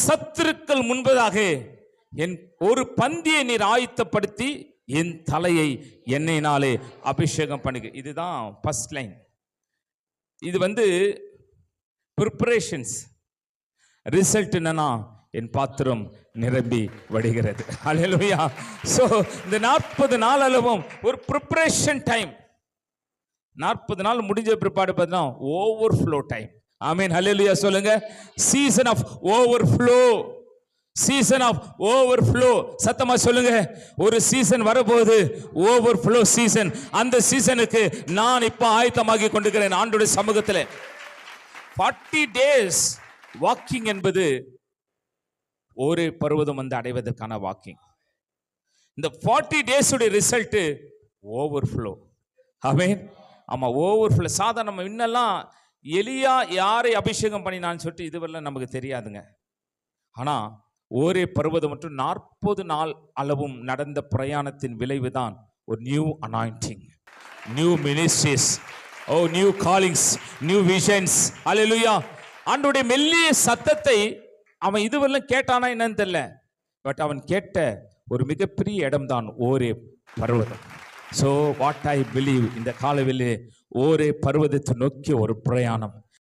சத்துருக்கள் முன்பதாக என் ஒரு பந்தியை நீர் ஆயத்தப்படுத்தி என் தலையை எண்ணெயினாலே அபிஷேகம் பண்ணுங்க. இதுதான் ஃபர்ஸ்ட் லைன். இது ப்ரிப்பரேஷன்ஸ். ரிசல்ட் என்னன்னா என் பாத்திரம் நிரம்பி வடிகிறது. ஹல்லேலூயா. சோ இந்த 40 நாள் அளவும் ஒரு ப்ரிப்பரேஷன் டைம். 40 நாள் முடிஞ்ச பிற்பாடு பார்த்தா ஓவர்ஃப்ளோ டைம். ஆமென். ஹல்லேலூயா சொல்லுங்க. Season of overflow. Season of overflow. சத்தமா சொல்லுங்க. ஒரு சீசன் வரப்போகுது, ஓவர்ஃப்ளோ சீசன். அந்த சீசனுக்கு நான் இப்ப ஆயத்தமாகி கொண்டிருக்கிறேன் ஆண்டவருடைய சமூகத்தில். 40 டேஸ் வாக்கிங் என்பது ஒரு பர்வதம் அடைவதற்கான வாக்கிங். இந்த 40 டேஸ் உடைய ரிசல்ட் ஓவர்ஃப்ளோ. ஆமென். ஆமா, ஓவர்ஃப்ளோ. சாதாரண இன்னெல்லாம் எலியா யாரை அபிஷேகம் பண்ணினான்னு சொல்லிட்டு இதுவரை நமக்கு தெரியாதுங்க. ஆனா ஒரே பர்வதம் மற்றும் 40 நாள் அளவும் நடந்த பிரயாணத்தின் விளைவுதான் ஒரு new anointing, new ministries, new callings, new visions. Hallelujah. ஆண்டவருடைய மெல்லிய சத்தத்தை அவன் இதுவரை கேட்டானா என்னன்னு தெரியல. பட் அவன் கேட்ட ஒரு மிகப்பெரிய இடம்தான் ஒரே பர்வதம். ஸோ வாட் ஐ பிலீவ், இந்த காலவெளியிலே ஒரே பர்வதத்தை நோக்கிய ஒரு பிரயாணம்.